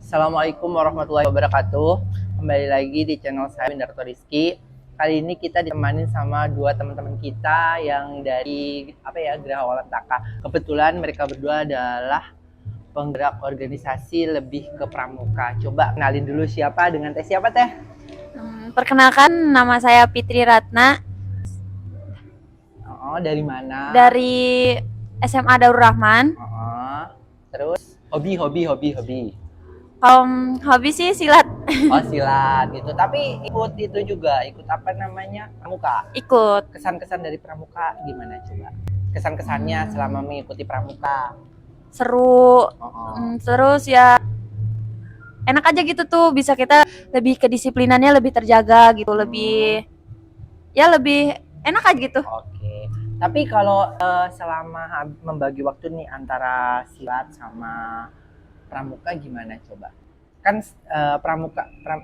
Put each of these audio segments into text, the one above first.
Assalamualaikum warahmatullahi wabarakatuh. Kembali lagi di channel saya Windarto Rizky. Kali ini kita ditemani sama dua teman-teman kita yang dari Geraha Waletaka. Kebetulan mereka berdua adalah penggerak organisasi lebih ke pramuka. Coba kenalin dulu siapa dengan teh siapa teh? Perkenalkan, nama saya Fitri Ratna Oh, dari mana? dari SMA Darul Rahman. Oh, terus hobi. Hobi sih silat. Oh, silat gitu. Tapi ikut itu juga, ikut apa namanya? Pramuka. Ikut. Kesan-kesan dari pramuka gimana coba? Kesan-kesannya selama mengikuti pramuka. Seru. Oh. Terus ya enak aja gitu tuh, bisa kita lebih kedisiplinannya lebih terjaga gitu, lebih enak aja gitu. Oke. Tapi kalau selama membagi waktu nih antara silat sama pramuka gimana coba? Kan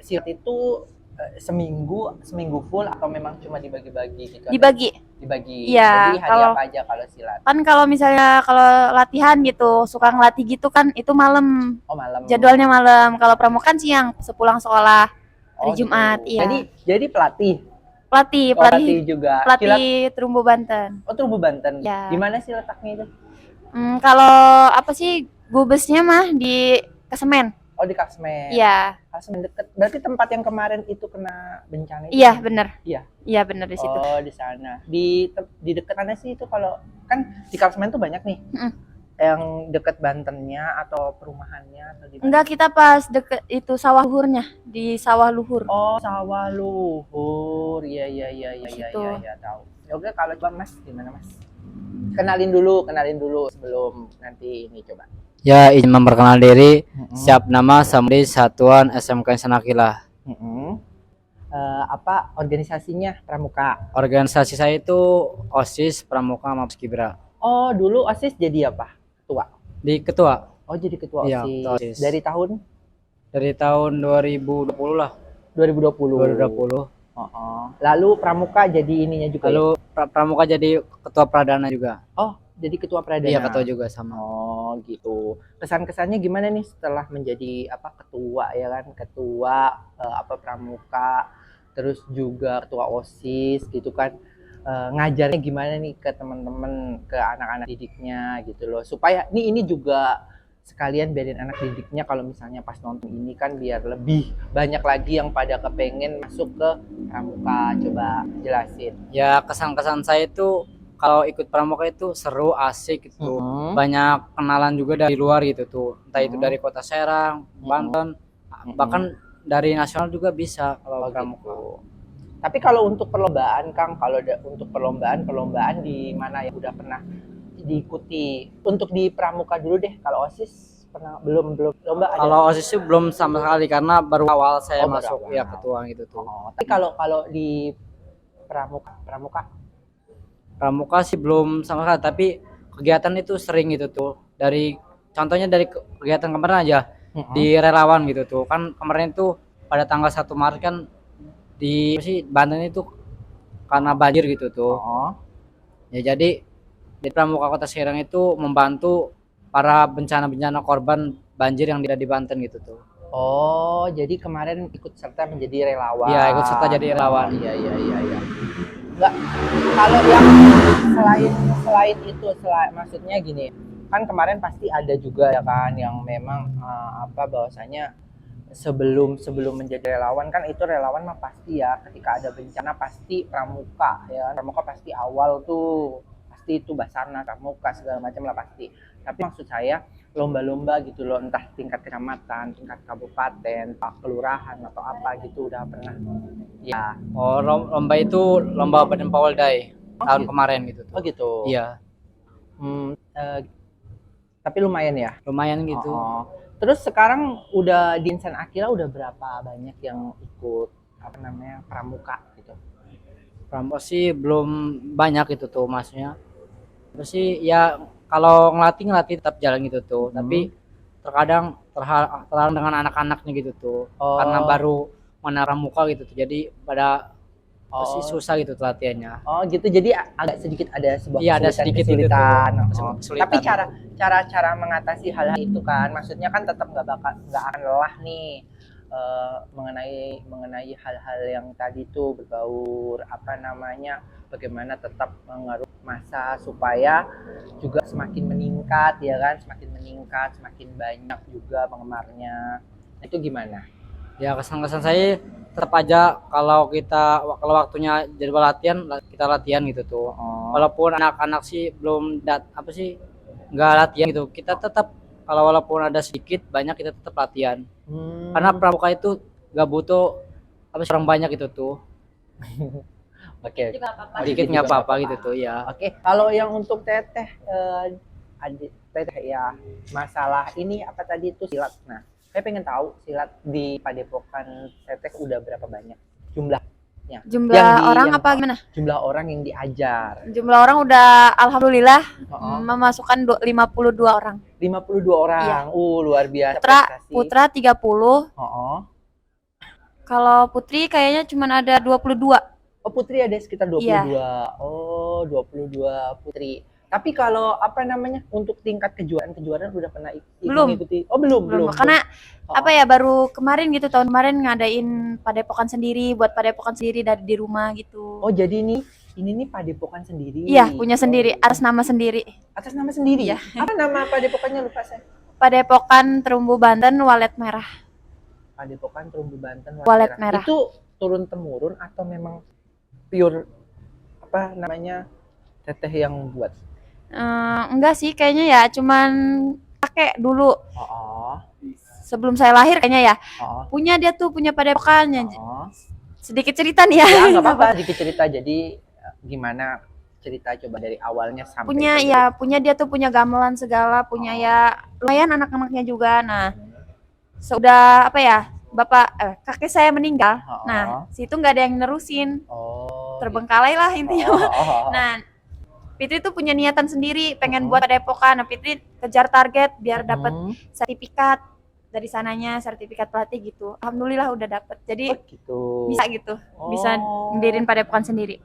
silat itu seminggu full atau memang cuma dibagi-bagi gitu? Dibagi. Dibagi. Iya, Jadi hari apa aja kalau silat? Kan kalau misalnya kalau latihan gitu, suka ngelatih gitu kan itu malam. Oh, malam. Jadwalnya malam. Kalau pramuka kan siang, sepulang sekolah hari gitu. Jumat. Iya. Jadi pelatih. Pelatih juga. Pelatih Terumbu Banten. Oh, Terumbu Banten. Ya. Di mana sih letaknya itu? Kalau apa sih gubesnya mah di Kesemen. Oh, di Kasmen. Iya. Kasmen deket. Berarti tempat yang kemarin itu kena bencana itu? Iya, benar. Iya. Iya, benar di situ. Oh, di sana. Di dekat mana sih itu kalau kan di Kasmen tuh banyak nih. Yang dekat Bantennya atau perumahannya atau di mana? Enggak, kita pas deket itu sawah luhurnya, di sawah luhur. Oh, sawah luhur. Iya tahu. Ya udah, kalau coba Mas gimana Mas? Kenalin dulu sebelum nanti ini coba. Ya, izin memperkenalkan diri. Siap nama Samri Satuan SMK Sanakila. Apa organisasinya pramuka? Organisasi saya itu OSIS Pramuka Mabes Kibra. Oh, dulu OSIS jadi apa? Ketua. Di ketua. Oh, jadi ketua Iya, OSIS. OSIS. Dari tahun 2020 lah. 2020. Lalu pramuka jadi ininya juga. Lalu pramuka jadi ketua pradana juga. Oh, jadi ketua pradana. Iya, ketua juga sama. Oh, gitu. Kesan-kesannya gimana nih setelah menjadi ketua ya kan? Ketua pramuka, terus juga ketua OSIS gitu kan. Ngajarnya gimana nih ke teman-teman, ke anak-anak didiknya gitu loh. Supaya ini juga sekalian biarin anak didiknya kalau misalnya pas nonton ini kan biar lebih banyak lagi yang pada kepengen masuk ke pramuka. Coba jelasin. Ya, kesan-kesan saya itu kalau ikut pramuka itu seru, asik gitu. Banyak kenalan juga dari luar gitu tuh. Entah itu dari Kota Serang, Banten, bahkan dari nasional juga bisa kalau pramuka. Gitu. Tapi kalau untuk perlombaan Kang, untuk perlombaan di mana yang udah pernah diikuti? Untuk di pramuka dulu deh. Kalau OSIS pernah belum lomba ada? Kalau OSIS sih belum sama sekali karena baru awal saya masuk awal. Ya ketua gitu tuh. Tapi kalau di pramuka sih belum sama sekali, tapi kegiatan itu sering gitu tuh. Contohnya dari kegiatan kemarin aja di relawan gitu tuh. Kan kemarin tuh pada tanggal 1 Maret kan di Banten itu karena banjir gitu tuh. Ya jadi di Pramuka Kota Serang itu membantu para bencana korban banjir yang ada di Banten gitu tuh. Oh, jadi kemarin ikut serta menjadi relawan. Iya, ikut serta jadi relawan. Iya. Enggak, kalau yang selain itu, maksudnya gini, kan kemarin pasti ada juga ya kan yang memang bahwasanya sebelum menjadi relawan kan itu relawan mah pasti ya ketika ada bencana pasti pramuka pasti awal tuh pasti itu Basarnas, pramuka segala macam lah pasti. Tapi maksud saya lomba-lomba gitu loh, entah tingkat kecamatan, tingkat kabupaten, kelurahan atau apa gitu udah pernah ya? Oh, lomba itu lomba Badan Pawaldai tahun kemarin gitu tuh. Oh gitu. Iya. Tapi lumayan ya? Lumayan gitu. Terus sekarang udah di Insan Akila udah berapa banyak yang ikut pramuka gitu? Pramuka sih belum banyak gitu tuh maksudnya. Terus sih ya kalau ngelatih tetap jalan gitu tuh. Tapi terkadang terhalang dengan anak-anaknya gitu tuh. Karena baru mana pramuka gitu tuh. Jadi pada pasti Oh. susah gitu latihannya. Oh gitu, jadi agak sedikit ada sebuah Iya, ada sedikit itu tuh, kesulitan. Oh. kesulitan. Tapi cara mengatasi hal itu kan, maksudnya kan tetap nggak akan lelah nih mengenai hal-hal yang tadi tuh berbaur apa namanya, bagaimana tetap mengeruk massa supaya juga semakin meningkat ya kan, semakin banyak juga penggemarnya. Itu gimana? Ya kesan-kesan saya tetap aja kalau waktunya jadwal latihan kita latihan gitu tuh. Oh. Walaupun anak-anak sih belum nggak latihan gitu, kita tetap kalau walaupun ada sedikit banyak kita tetap latihan. Karena pramuka itu nggak butuh orang banyak gitu tuh. Oke. Sedikit nggak apa-apa gitu tuh ya. Oke, kalau yang untuk teteh adik teteh ya, masalah ini apa tadi itu silat. Nah, saya pengen tahu silat di Padepokan teteh udah berapa banyak jumlahnya? Jumlah orang apa gimana? Jumlah orang yang diajar. Jumlah orang udah alhamdulillah Oh, memasukkan 52 orang. 52 orang. Iya. Luar biasa prestasi. Putra 30. Oh. Kalau putri kayaknya cuma ada 22. Oh, putri ada sekitar 22. Iya. Oh, 22 putri. Tapi kalau apa namanya untuk tingkat kejuaraan udah pernah Belum. mengikuti? Oh, belum. Karena Oh. apa ya, baru kemarin gitu, tahun kemarin ngadain padepokan sendiri, buat padepokan sendiri dari di rumah gitu. Oh, jadi ini nih Padepokan sendiri. Iya, punya sendiri, Oh, atas nama sendiri. atas nama sendiri. Iya. Apa nama Padepokannya, lupa saya. Padepokan Terumbu Banten Walet Merah. Padepokan Terumbu Banten Walet Merah. Itu turun temurun atau memang pure apa namanya teteh yang buat? Enggak sih, kayaknya ya cuman kakek dulu Oh. sebelum saya lahir kayaknya ya. Oh. Punya dia tuh, punya padepokannya. Oh. Sedikit cerita nih ya. Ya, nggak apa-apa, sedikit cerita. Jadi gimana cerita coba dari awalnya sampai Punya dia tuh punya gamelan segala, punya ya lumayan anak-anaknya juga. Nah, sudah apa ya, kakek saya meninggal. Oh. Nah, situ nggak ada yang nerusin, Oh. terbengkalai lah intinya. Oh. Nah, Fitri tuh punya niatan sendiri, pengen buat padepokan. Nah, Fitri kejar target biar dapat sertifikat dari sananya, sertifikat pelatih gitu. Alhamdulillah udah dapet. Jadi Oh, gitu. bisa gitu, bisa mendiriin padepokan sendiri.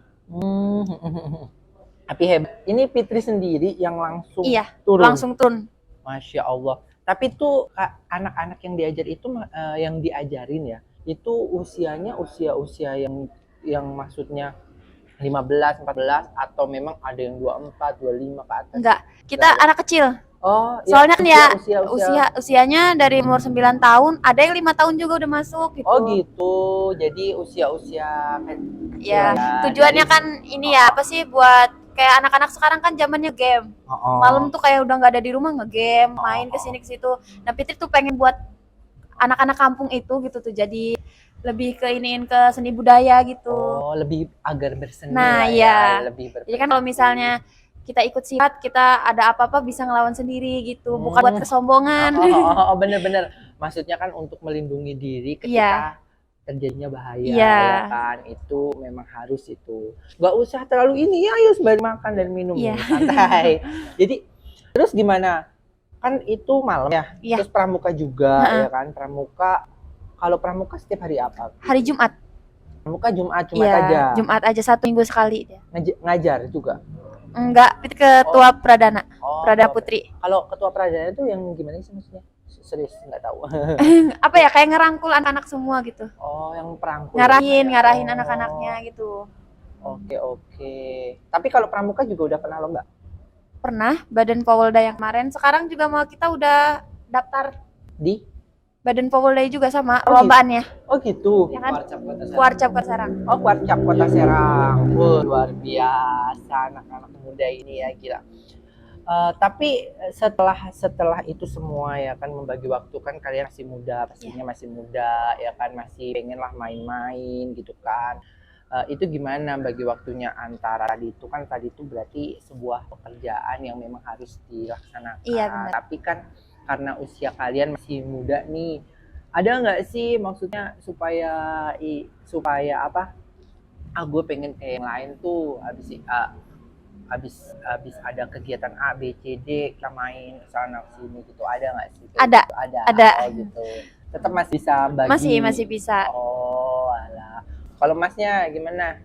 Tapi hebat. Ini Fitri sendiri yang langsung Iya, turun. langsung turun. Masya Allah. Tapi tuh anak-anak yang diajar itu yang diajarin ya, itu usianya usia yang maksudnya 15, 14 atau memang ada yang 24, 25 ke atas? Enggak, kita Enggak. anak kecil. Oh, Soalnya kan ya usia. usianya dari umur 9 tahun, ada yang 5 tahun juga udah masuk gitu. Oh gitu. Jadi usia Ya, tujuannya kan ini ya, apa sih, buat kayak anak-anak sekarang kan zamannya game. Malam tuh kayak udah nggak ada di rumah, ngegame, main kesini ke situ. Nah, Fitri tuh pengen buat anak-anak kampung itu gitu tuh jadi lebih ke iniin ke seni budaya gitu. Oh, lebih agar berseni. Nah, lah iya. lebih Jadi kan kalau misalnya kita ikut silat, kita ada apa-apa bisa ngelawan sendiri gitu, bukan buat kesombongan. Bener-bener. Maksudnya kan untuk melindungi diri ketika Iya. terjadinya bahaya, Iya. ya kan? Itu memang harus itu. Nggak usah terlalu ini, ayo sembari makan dan minum, Iya. santai. Jadi terus gimana? Kan itu malam ya. Iya. Terus pramuka juga, Heeh. ya kan? Pramuka. Kalau pramuka setiap hari apa? Hari Jumat. Pramuka Jumat Iya, aja. Jumat aja 1 minggu sekali dia. Ngajar juga. Enggak, Fitri ketua Pradana, Oh, Prada Putri. Kalau ketua pradana itu yang gimana sih maksudnya? Serius nggak tahu. Apa ya, kayak ngerangkul anak-anak semua gitu. Oh, yang perangkul. Ngarahin Oh. anak-anaknya gitu. Oke. Tapi kalau pramuka juga udah pernah lomba? Pernah Badan Powolda yang kemarin, sekarang juga mau kita udah daftar Di? Badan Powolda juga sama Oh, lombaannya. Oh gitu. Ya kan? Kuarcap ke Serang. Oh, Kuarcap Kota Serang. Wah, luar biasa anak-anak muda ini ya, gila. Tapi setelah itu semua ya kan, membagi waktu kan, kalian masih muda, pastinya masih muda ya kan, masih pengen lah main-main gitu kan. Itu gimana bagi waktunya antara tadi itu berarti sebuah pekerjaan yang memang harus dilaksanakan. Iya, benar. Tapi kan karena usia kalian masih muda nih, ada nggak sih maksudnya supaya apa? Gue pengen kayak yang lain tuh, habis ada kegiatan A, B, C, D, kita main kesana sini gitu, ada nggak sih? Ada. Ada. Oh gitu. Tetap masih bisa bagi. Masih bisa. Oh, alah. Kalau masnya gimana?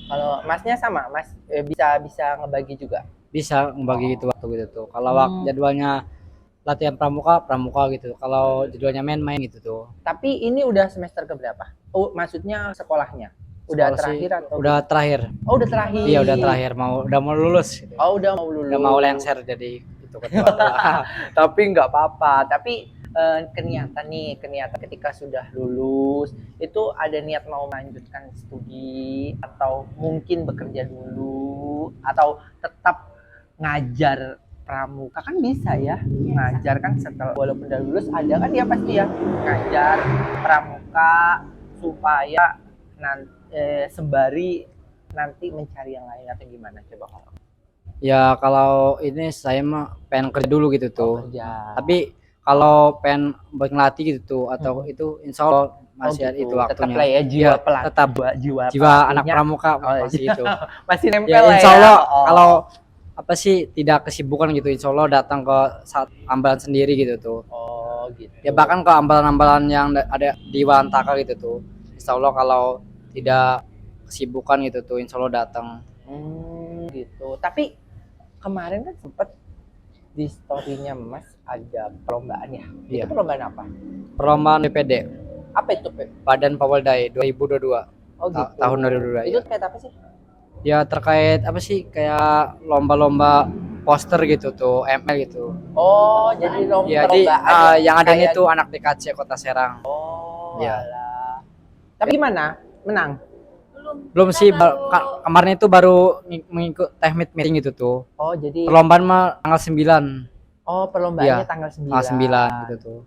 Kalau masnya sama, mas bisa bisa ngebagi juga. Bisa ngebagi gitu waktu gitu tuh. Kalau waktu jadwalnya latihan pramuka gitu. Kalau jadwalnya main gitu tuh. Tapi ini udah semester keberapa? Oh, maksudnya sekolahnya? Udah Sekolah sih, terakhir atau? udah terakhir. Oh, udah terakhir. Iya, udah terakhir, udah mau lulus gitu. Oh, udah mau lulus. Udah mau lengser jadi itu ketua. Tapi nggak apa-apa. Tapi keniatan ketika sudah lulus itu ada niat mau melanjutkan studi atau mungkin bekerja dulu atau tetap ngajar pramuka kan bisa ya, ngajar kan setelah walaupun udah lulus ada kan ya pasti ya ngajar pramuka supaya nanti sembari nanti mencari yang lain atau gimana coba kalau Ya kalau ini saya mah pengen kerja dulu gitu tuh. kerja. Tapi kalau pengen buat ngelatih gitu tuh atau itu insya Allah masih ada gitu. itu waktunya. Tetap lah ya jiwa Ya, pelatih, tetap jiwa anak pelatihnya. pramuka Oh, masih iya. itu. Masih nempel Ya lah insya Allah Oh. kalau apa sih tidak kesibukan gitu insya Allah datang ke saat ambalan sendiri gitu tuh. Oh gitu. Ya bahkan ke ambalan-ambalan yang ada di Wantaka gitu tuh. Insya Allah kalau tidak kesibukan gitu tuh insya Allah datang. Gitu. Tapi kemarin kan sempet di story-nya Mas ada perlombaan ya. Iya. Itu perlombaan apa? Perlombaan BPD Apa itu, Pe? Badan Pawaldai 2022. Oh gitu. Tahun 2022. Itu kayak apa sih? Ya terkait apa sih kayak lomba-lomba poster gitu tuh ML gitu. Oh, jadi Jadi perlombaan yang ada kayak- itu anak DKC Kota Serang. Oh, Ya. alah. Tapi gimana? Menang? Belum Kita sih baru- kemarin itu baru mengikut meeting gitu tuh. Oh, jadi Perlombaan mah tanggal 9. oh, perlombaannya Iya, tanggal 9. Tanggal 9 gitu tuh.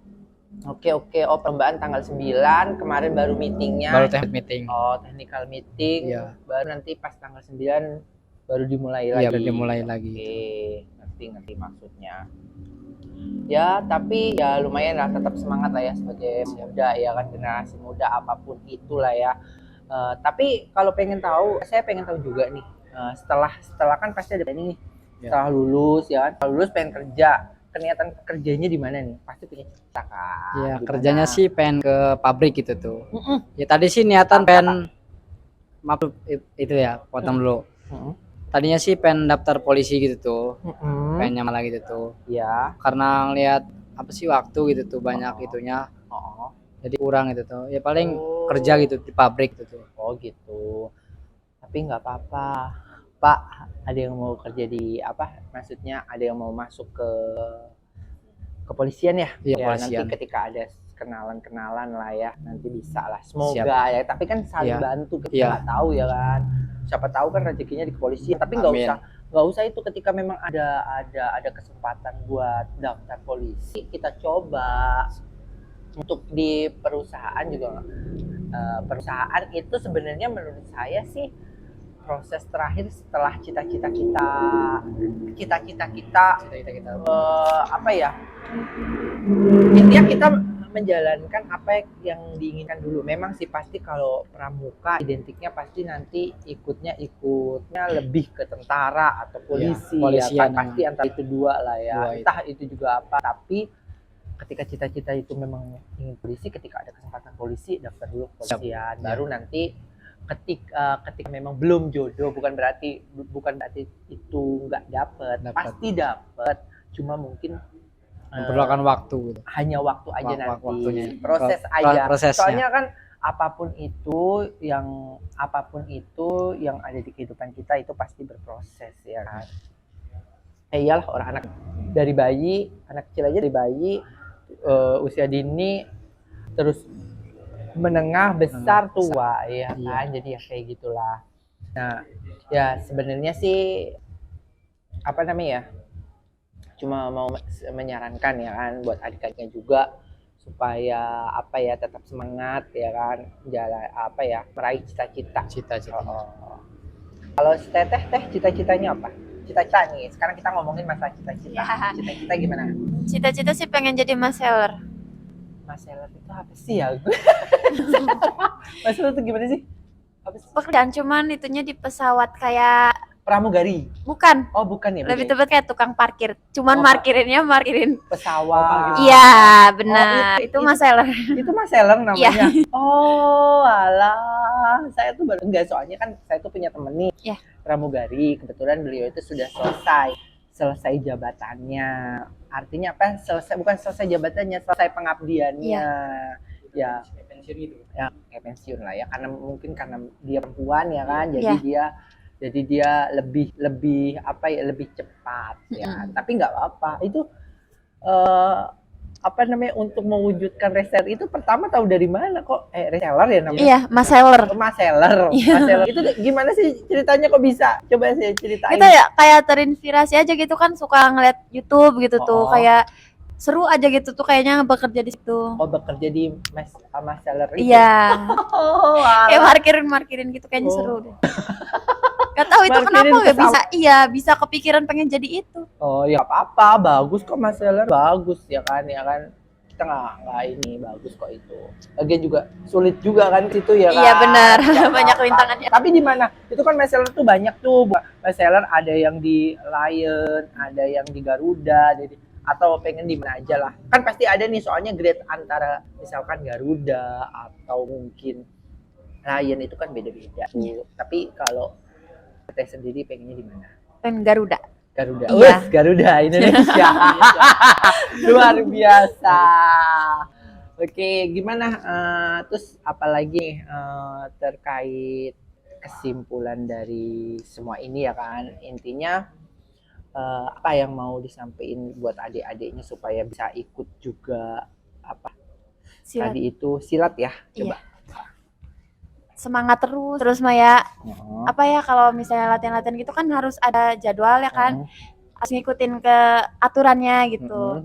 Oke. Oh, perlombaan tanggal 9, kemarin baru meetingnya. Baru technical meeting. Oh, technical meeting. Iya. Baru nanti pas tanggal 9 baru dimulai lagi. Iya, baru dimulai lagi. Oke, ngerti maksudnya. Ya, tapi ya lumayan lah, tetap semangat lah ya sebagai muda ya kan, generasi muda apapun itulah ya. Tapi kalau pengen tahu, saya pengen tahu juga nih. Setelah kan pasti ada ini nih. Ya. Setelah lulus ya kan, setelah lulus pengen kerja. Kenyataan kerjanya di mana nih? Pasti punya cita kan. Iya, Di kerjanya mana? sih pengen ke pabrik gitu tuh. Mm-mm. Ya tadi sih niatan Apa, pengen maaf itu ya, potong dulu. Mm-mm. Tadinya sih pengen daftar polisi gitu tuh. Mm-mm. Pengen nyamar gitu tuh. Ya. Karena ngelihat apa sih waktu gitu tuh banyak itunya. Oh. Jadi kurang gitu tuh. Ya paling Oh. kerja gitu di pabrik gitu tuh. Oh gitu. Tapi nggak apa-apa. Pak, ada yang mau kerja di apa? Maksudnya ada yang mau masuk ke kepolisian ya? Iya, Ya, kepolisian. nanti ketika ada kenalan-kenalan lah ya, nanti bisa lah. Semoga ya. Tapi kan saling Iya. bantu, kita Iya. nggak tahu ya kan. Siapa tahu kan rezekinya di kepolisian. Tapi nggak Amin. usah itu ketika memang ada kesempatan buat daftar polisi, kita coba. Untuk di perusahaan juga perusahaan itu sebenarnya menurut saya sih proses terakhir setelah cita-cita kita Kita apa ya, intinya kita menjalankan apa yang diinginkan dulu. Memang sih pasti kalau pramuka identiknya pasti nanti ikutnya lebih ke tentara atau polisi, polisian, ya kan pasti antara itu dua lah ya. Dua itu. Entah itu juga apa, tapi ketika cita-cita itu memang ingin polisi, ketika ada kesempatan polisi daftar dulu kepolisian. Baru nanti ketika memang belum jodoh, bukan berarti itu nggak dapet, pasti dapet, cuma mungkin memerlukan waktu gitu. hanya waktu aja nanti waktunya. proses aja. Prosesnya. Soalnya kan apapun itu yang ada di kehidupan kita itu pasti berproses ya kan. Iyalah, orang anak dari bayi, anak kecil aja dari bayi, usia dini, terus menengah, besar, tua ya kan. Jadi ya kayak gitulah. Nah ya sebenarnya sih apa namanya ya, cuma mau menyarankan ya kan buat adik-adiknya juga supaya apa ya, tetap semangat ya kan, jalan apa ya, meraih cita-cita. Oh. Kalau teteh cita-citanya apa? Cita-cita nih, sekarang kita ngomongin masalah cita-cita. Ya. Cita-cita gimana? Cita-cita sih pengen jadi Mas Seller. Mas Seller itu apa sih ya? Mas Seller itu gimana sih? Apa sih? Pekerjaan cuman itunya di pesawat kayak Pramugari. Bukan. Oh, bukan ya. Lebih beda ya? tepat kayak tukang parkir. Cuman Oh, markirin pesawat. Iya, benar. Oh, Itu Mas Seller. Itu Mas Seller namanya. Iya. Oh, alah. Saya tuh baru enggak, soalnya kan saya tuh punya temen nih. Iya. Pramugari. Kebetulan beliau itu sudah selesai jabatannya. Artinya apa? Bukan selesai jabatannya, selesai pengabdiannya. Ya, pensiun gitu. ya kayak pensiun lah ya, karena mungkin karena dia perempuan ya kan, Iya. jadi dia lebih apa ya, lebih cepat ya. Tapi nggak apa-apa itu, apa namanya, untuk mewujudkan reseller itu pertama tahu dari mana kok? Reseller ya namanya? Iya, Mas Seller. Mas Seller. Iya. Mas Seller itu gimana sih ceritanya, kok bisa? Coba saya ceritain. Kita ya kayak terinspirasi aja gitu kan, suka ngeliat YouTube gitu tuh, Oh. kayak seru aja gitu tuh kayaknya bekerja di situ. Oh, bekerja di Mas Seller itu? Iya. Oh, Kayak markirin gitu kayaknya Oh. seru deh. Gak tahu itu Markirin kenapa gak pesawat. bisa kepikiran pengen jadi itu. Oh ya apa-apa, bagus kok Mas Seller, bagus ya kan, kita nggak ini, bagus kok itu. Lagian juga sulit juga kan situ ya kan. Iya benar, Nggak banyak apa-apa. rintangannya. Tapi di mana? Itu kan Mas Seller tuh banyak tuh. Mas Seller ada yang di Lion, ada yang di Garuda, jadi atau pengen di mana aja lah. Kan pasti ada nih, soalnya grade antara misalkan Garuda atau mungkin Lion itu kan beda-beda. Tapi kalau Teteh sendiri pengennya di mana? Pengen Garuda. Garuda. Iya. Wes, Garuda Indonesia. Luar biasa. Oke, gimana? Terus apalagi terkait kesimpulan dari semua ini ya kan? Intinya apa yang mau disampaikan buat adik-adiknya supaya bisa ikut juga apa Silat. tadi itu silat ya? Coba. Semangat terus Maya. Oh. Apa ya, kalau misalnya latihan-latihan gitu kan harus ada jadwal ya kan? Harus ngikutin ke aturannya gitu.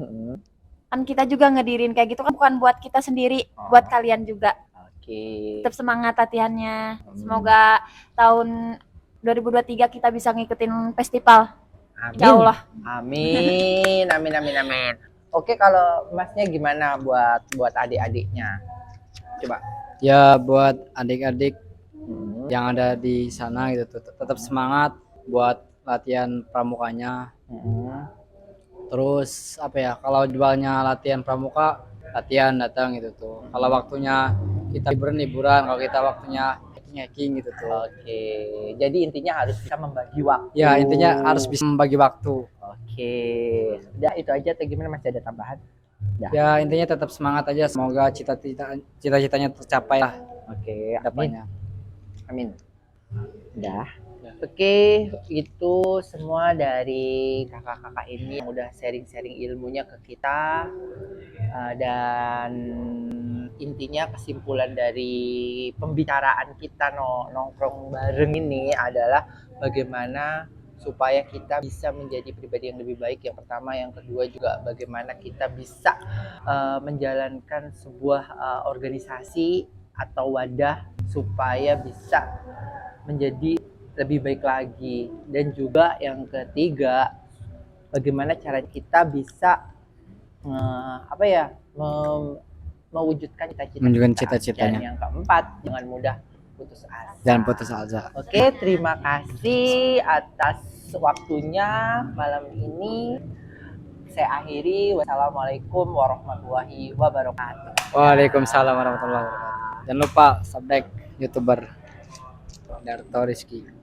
Kan kita juga ngedirin kayak gitu kan, bukan buat kita sendiri, buat kalian juga. Oke. Tetap semangat latihannya. Semoga tahun 2023 kita bisa ngikutin festival. Amin. Insya Allah. Amin. Amin. Oke, kalau Masnya gimana buat adik-adiknya? Coba. Ya buat adik-adik yang ada di sana gitu, tetap semangat buat latihan pramukanya. Terus apa ya, kalau jualnya latihan pramuka, latihan datang gitu tuh. Kalau waktunya kita liburan, kalau kita waktunya hiking gitu tuh. Oke, jadi intinya harus bisa membagi waktu. Ya intinya harus bisa membagi waktu. Oke, udah itu aja atau gimana, masih ada tambahan? Udah. Ya intinya tetap semangat aja, semoga cita-citanya tercapai lah. Oke, Depannya. Amin. Udah. Oke, itu semua dari kakak-kakak ini yang udah sharing-sharing ilmunya ke kita. Dan intinya kesimpulan dari pembicaraan kita nongkrong bareng ini adalah bagaimana supaya kita bisa menjadi pribadi yang lebih baik. Yang pertama, yang kedua juga bagaimana kita bisa menjalankan sebuah organisasi atau wadah supaya bisa menjadi lebih baik lagi. Dan juga yang ketiga, bagaimana cara kita bisa mewujudkan cita-citanya. Dan yang keempat, jangan mudah putus asa. Jangan putus asa. Oke, terima kasih atas waktunya malam ini. Saya akhiri. Wassalamualaikum warahmatullahi wabarakatuh. Waalaikumsalam warahmatullahi wabarakatuh. Jangan lupa subscribe YouTuber Darto Rizky.